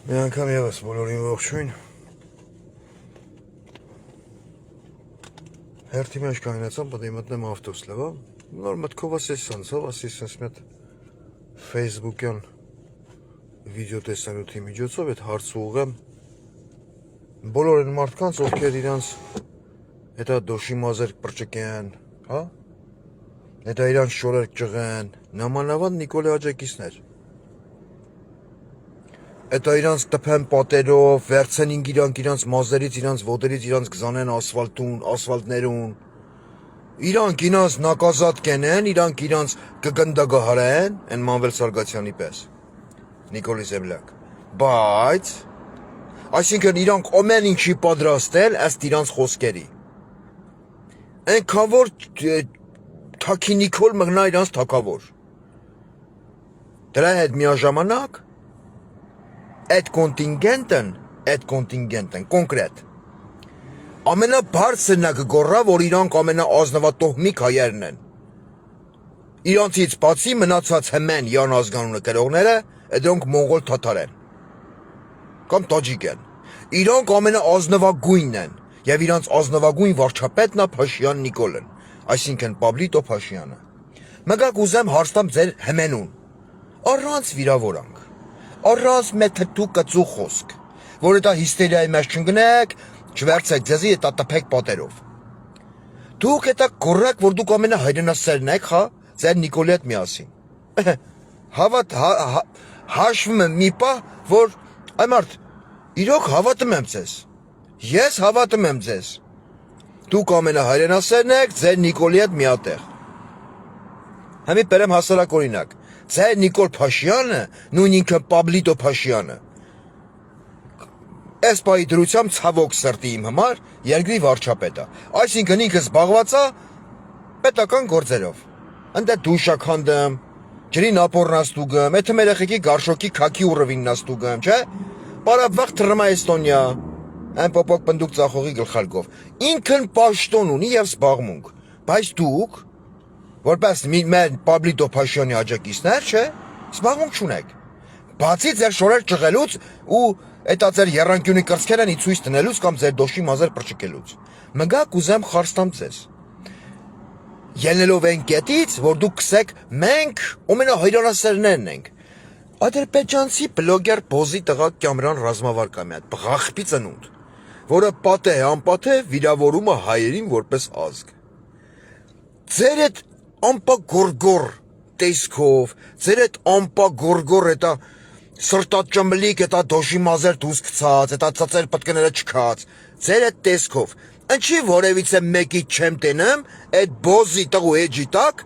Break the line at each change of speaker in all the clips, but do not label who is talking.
Մի անգամ ևս բոլորին ողջույն։ Հերթի մեջ կայնացան, պետք է մտնեմ ավտոս, լավ։ Նոր մտքով ասեցանցով, ասեցանց մի հատ Facebook-յան վիդեո տեսանյութի միջոցով այդ հարցը ուղղեմ բոլոր այն մարդկանց, ովքեր իրանց հետա դոշի մազեր պրճկեն, հա։ Հետա իրանց շորեր ճղեն, նամանավան Նիկոլի աջակիցներ։ Հետա իրանց տփեն պատերով, վերցնին իրանց մազերից, իրանց ոտերից, իրանց գզանեն ասֆալտուն, ասֆալտներուն։ Իրանք իրանց նակազատ կենեն, իրանք իրանց կգնդագահարեն, են Մանվել Սարգսյանի պես։ Նիկոլի Զեմլակ։ Բայց այսինքն իրանք ամեն ինչի պատրաստել ըստ իրանց խոսքերի։ Այնքան որ Թաքի Նիկոլ մգնա իրանց թակավոր։ Դրա հետ միաժամանակ այդ կոնտինգենտն կոնկրետ ամենաբարձրն է կգոռա, որ իրանք ամենաազնվատոհմիկ հայերն են։ Իրանցից բացի մնացած հմեն յան ազգանունը կրողները, դրանք մոնղոլ թաթար են կամ տաջիկ են։ Իրանք ամենաազնվագույնն են եւ իրանց ազնվագույն վարչապետն է Փաշյան Նիկոլն, այսինքն Պաբլիտո Փաշյանը։ Մգակ ուզեմ հարցամ ձեր հմենուն, առանց վիրավորանք, առանց մեթթու կծու խոսք, որ դա հիստերիայի մեջ չընկնեք, չվերցեք ձեզի դա տփեք պատերով։ Դուք դա կորrect, որ դուք ամենահայրենասերն եք, հա, ձեր Նիկոլի հետ միասին։ Հավատ հաշվում եմ մի պահ, որ այ մարդ, իրոք հավատում եմ ձեզ։ Ես հավատում եմ ձեզ։ Դուք ամենահայրենասերն եք, ձեր Նիկոլի հետ միատեղ։ Համի բերեմ հասարակ օրինակ։ Ձեր Նիկոլ Փաշյանը, նույն ինքը Պաբլիտո Փաշյանը, այս պահի դրությամբ ցավոք սրտի իմ համար երկրի վարչապետ է։ Այսինքն ինքը զբաղված է պետական գործերով։ Ընդ դուշա քանդեմ, ջրի նապորնաս տուգեմ, եթե մեր երեխեքի գարշոկի քաքի ուռվիննաս տուգեմ, չէ։ Պարապվախ թռմա Էստոնիա, այն պոպոկ բնդուկ ծախողի գլխարկով։ Ինքն պաշտոն ունի եւ զբաղմունք, բայց դուք որպես մեր Պաբլիտո Փաշյանի աջակիցներ, չէ, զբաղմունք չունեք։ Բացի ձեր շորեր ճղելուց ու էտա ձեր եռանկյունի կրծքերն ի ցույց տնելուց կամ ձեր դոշի մազեր պրճկելուց։ Մգակ ուզեմ խարստամ ձեզ։ Ելնելով այն կետից, որ դուք կսեք մենք ամենահայրենասերներն ենք։ Ադրբեջանցի բլոգեր Բոզի տղա Կամրան ռազմավար կա մի հատ բղախպի ծնունդ, որը պատե անպատե վիրավորում է հայերին որպես ազգ։ Ձեր այդ ամպագորգոր տեսքով, ձեր այդ ամպագորգոր էտա սրտաճմլիկ էտա դոշի մազեր դուս գցած, էտա ծծեր պտկները չքած, ձեր այդ տեսքով, ինչի որևիցե մեկի չեմ տենեմ այդ Բոզի տղու էջի տակ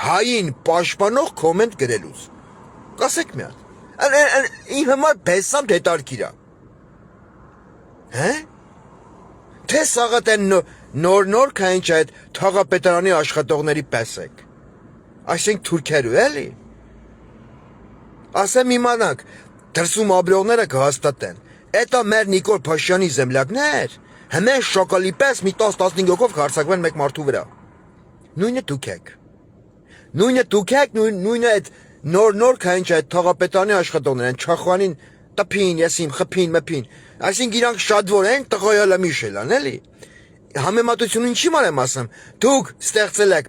հային պաշտպանող կոմենտ գրելուց։ Կասեք մի հատ։ Իմ համար բեսամ դետարկիրա։ Հե՞։ Թե սաղատ են նոր քայնչ այդ թաղապետարանի աշխատողների պես եք։ Այսինքն թուրքերու էլի։ Ասեմ իմանաք, դրսում ապրողները կհաստատեն։ Էտա մեր Նիկոլ Փաշյանի զեմլակներ, հմեն շոկոլի պես մի 10-15 հոգով կհարձակվեն մեկ մարդու վրա։ Նույնը դուք եք։ Նույնը դուք եք, նույնը այդ նոր քայնչ այդ թաղապետարանի աշխատողներն Չախանին տփին, եսիմ, խփին, մփին։ Այսինքն իրանք շատ որ են տղայալը միշելան, էլի։ Համեմատությունը ինչի մար եմ ասում։ Դուք ստեղծել եք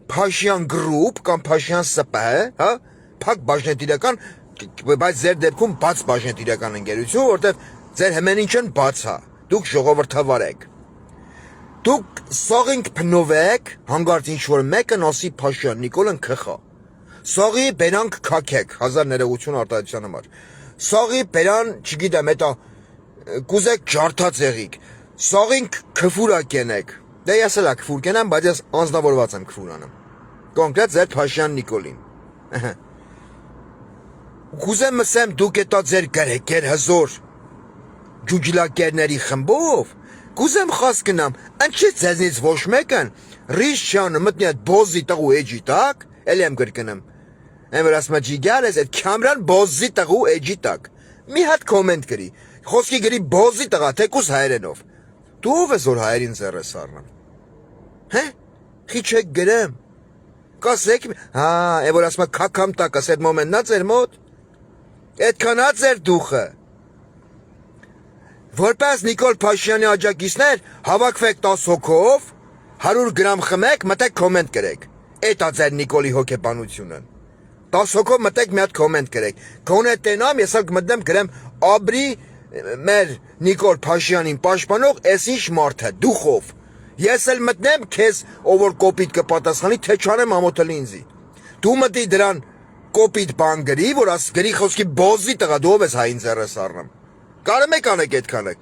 Փաշյան գրուպ կամ Փաշյան ՍՊՀ, հա, փակ բաժնետիրական, բայց ձեր դեպքում բաց բաժնետիրական ընկերություն, որտեղ ձեր հմեն ինչն բաց է։ Դուք ժողովրդավար եք։ Դուք սաղինք փնովեք, հանգարց ինչ որ մեկը ասի Փաշյան Նիկոլն քխա։ Սաղի բերանք քաքեք, 1000 ներողություն արտահայտության համար։ Սաղի բերան, չգիտեմ, էտա կուզեք ջարդած եղիք։ Սաղինք քֆուրա կենեք։ Դե ես էլ քֆուր կենեմ, բայց ես անձնավորված եմ քֆուրանում։ Կոնկրետ ձեր Փաշյան Նիկոլին։ Կուզեմ ասեմ դուք էտա ձեր գրեքեր հզոր ջուջլակերների խմբով, կուզեմ խաս գնամ, ինչի ձեզնից ոչ մեկն Ռիշչյանը մտնի այդ Բոզի տղու էջի տակ, էլի եմ կրկնում։ Այն որ ասում է ջիգար ես այդ Քամրան Բոզի տղու էջի տակ։ Մի հատ կոմենտ գրի, խոսքի գրի Բոզի տղա, թեկուս հայերենով։ Դու ով ես որ հայերին ձեռ ես առնում։ Հե՞։ Խի չեք գրեմ։ Կասեք, հա, այն որ ասում է քաքամ տակս այդ մոմենտն է ձեր մոտ։ Այդքան է ձեր դուխը։ Որպես Նիկոլ Փաշինյանի աջակիցներ հավաքվեք 10 հոգով, 100 գրամ խմեք, մտեք կոմենտ գրեք։ Այդ է ձեր Նիկոլի հոգեբանությունը։ 10 հոգով մտեք մի հատ կոմենտ գրեք։ Գոնե տենամ, ես էլ կմտնեմ գրեմ Աբրի մեր Նիկոլ Փաշինյանին պաշտպանող էս ինչ մարդ է, դուխով։ Ես էլ մտնեմ քեզ, ով որ կոպիտ կպատասխանի, թե չանեմ ամոթելի ինձի։ Դու մտի դրան կոպիտ բան գրի, որ աս գրի խոսքի բոզի տղա, դու ով ես հային ձեռս առնում։ Կարում եք անեք այդքանը։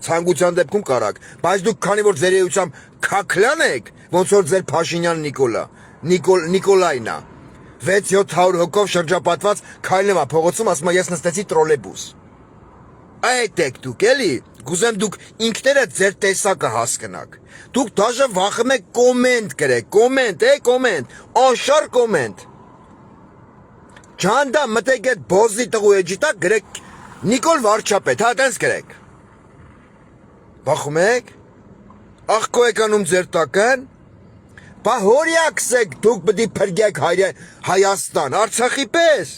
Ցանկության դեպքում կարակ, բայց դուք քանի որ ձեր էությամբ քաքլան եք, ոնց որ ձեր Փաշինյան Նիկոլայնա 6-700 հոգով շրջապատված քայլում է փողոցում, ասում է ես նստեցի տրոլեյբուս։ Այդ եք դուք էլի, գուզեմ դուք ինքներդ ձեր տեսակը հասկնաք։ Դուք դաժե վախում եք կոմենտ գրեք, կոմենտ, անշար կոմենտ։ Ջանդա մտեք այդ բոզի տղու էջի տակ գրեք Նիկոլ Վարչապետ, հա տենց գրեք։ Վախում եք։ Աղքո եք անում ձեր տակն։ Բա հորյակս եք դուք պիտի փրկեք Հայաստան, Արցախի պես։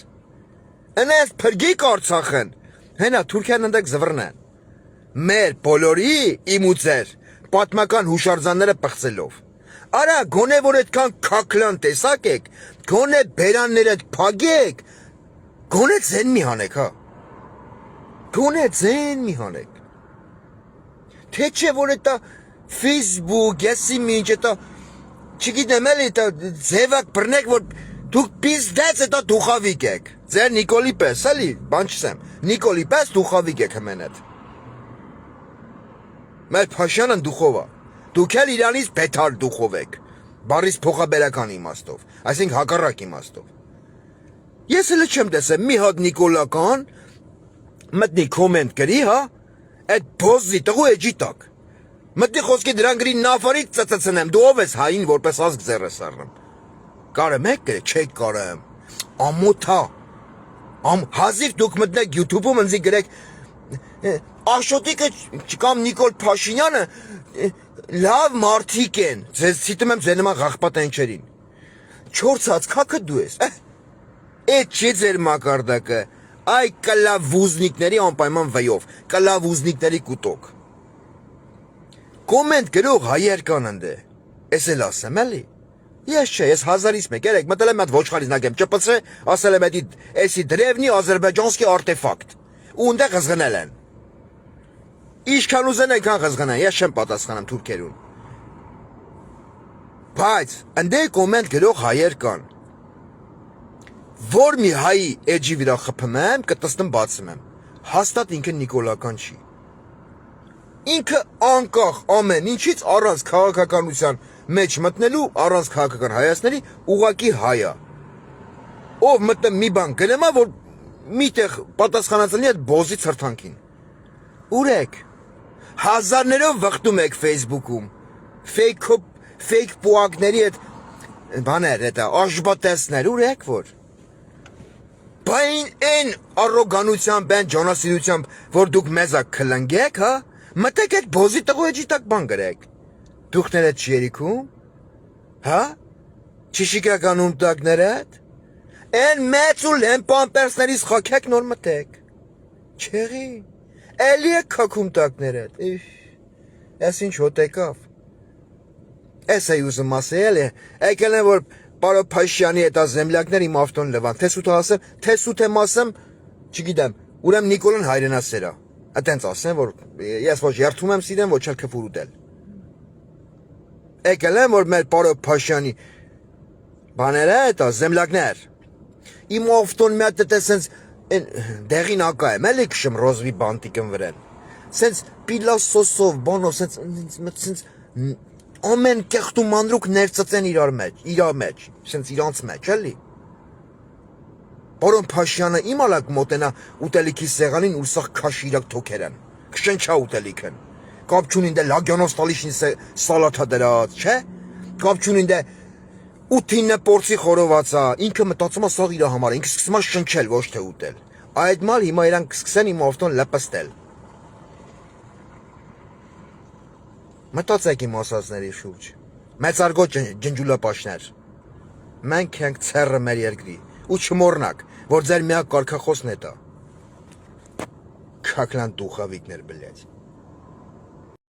Ընես փրկիկ Արցախն։ Հենա Թուրքիան ընդեք զվրնեն։ Մեր բոլորի իմ ու ձեր պատմական հուշարձանները պղծելով։ Արա գոնե որ այդքան քաքլան տեսակ եք, գոնե բերաններդ փագեք, գոնե ձեն մի հանեք, հա։ Գոնե ձեն մի հանեք։ Թե չէ որ էտա Facebook, եսի մինչ էտա չգիտեմ էլի էտա ձևակ բռնեք որ դուք պիզդեց էտա դուխավիկ եք։ Ձեր Նիկոլի պես էլի, բան չսեմ։ Նիկոլի պես դուխավիկ եք հմեն էտ։ Մեր Փաշյանն դուխով է։ Դուք էլ իրանից բետար դուխով եք։ Բարիս փոխաբերական իմաստով, այսինքն հակառակ իմաստով։ Ես էլ չեմ տեսել մի հատ Նիկոլական մտնի կոմենտ գրի, հա, այդ բոզի տղու էջի տակ։ Մտնի խոսքի դրան գրի նավարից ծծծնեմ, դու ով ես հային որպես ազգ ձեռս առնեմ։ Կարեմ եք գրեք, չեք կարեմ։ Ամոթա։ Հազիվ դուք մտնեք YouTube-ում ընձի գրեք Աշոտիկը կամ Նիկոլ Փաշինյանը լավ մարդիկ են, ձեզ ցիտում եմ ձեր նման աղբատ ընչերին։ 4 հաց քաքը դու ես։ Այդ չի ձեր մակարդակը, այ կլավուզնիկների անպայման վայով, կլավուզնիկների կուտոկ։ Կոմենտ գրող հայեր կան ընդ է։ Էս էլ ասեմ էլի։ Ես չէ, ես 1000-ից մեկ երեք մտել եմ այդ ոչխարից նագեմ ճպցրե, ասել եմ էսի դրևնի ադրբեջանսկի արտեֆակտ։ Ու ընդեղ ղզգնել են։ Ինչքան ուզեն այնքան ղզգնան, ես չեմ պատասխանում թուրքերուն։ Բայց ընդե կոմենտ գրող հայեր կան։ Որ մի հայի էջի վրա խփում եմ, կտստում բացում եմ։ Հաստատ ինքը նիկոլական չի։ Ինքը անկախ ամեն ինչից առանց քաղաքականության մեջ մտնելու, առանց քաղաքական հայացների ուղակի հայ է։ Ով մտնում մի բան գրեմ, որ միտեղ պատասխանածնի այդ բոզի ցրթանքին։ Ուր եք։ Հազարներով վխտում եք Facebook-ում։ Fake պուակների այդ բաներ, այդ աշբատեսներ, ուր եք որ։ Բայն այն առոգանությամբ, այն ջանասիրությամբ, որ դուք մեզա կլնգեք, հա, մտեք այդ բոզի տղու էջի տակ բան գրեք։ Դուքներդ չի երիքում, հա, չիշիկականում տակներդ, այն մեծ ու լեմպամպերսներից խոքեք նոր մտեք, չեղի, էլի է կաքում տակներդ, ես ինչ հոտ եկավ, ես է ուզում ասել է, եկել են որ Պարո Փաշյանի հետ ազեմլակներ իմ ավտոն լվան, թեսուտ ասեմ, թեսուտ եմ ասեմ, չգիտեմ, ուրեմ Նիկոլան հայրենասերա, ատենց ասեմ, որ ես ոչ երթում եմ սիրեմ, ոչ էլ քֆուր ուտել։ Եկել եմ, որ մեր Պարո Փաշյանի բաները հետ ազեմլակներ, իմ ավտոն մի հատ դե սենց դեղին ակա եմ, էլի քշում ռոզվի բանտիկն վրեն, սենց պիլասոսով, բանով, սենց ամեն կեղտ ու մանրուկ ներծծեն իրար մեջ, սենց իրանց մեջ, էլի։ Պարոն Փաշյանը իմալակ մոտենա ուտելիքի սեղանին ու սաղ քաշ իրակ թոքեր են, կշնչա ուտելիքն, կապ չունին դե լագյանով ստալիշին սալաթա դրած, չէ, կապ չունին դե 8-9 պորցի խորովածա, ինքը մտածում է սաղ իրա համար, ինքը սկսում է շնչել, ոչ թե ուտել, այդ մալ հիմա իրանք կսկսեն իմ ավտոն լպստել։ Մտածեք իմ ասածների շուրջ, մեծարգո ջնջուլապաշներ, մենք ենք ցեռը մեր երկրի, ու չմոռնաք, որ ձեր միակ կարգախոսն է դա, Շաքլան տուխավիկներ, բլядь։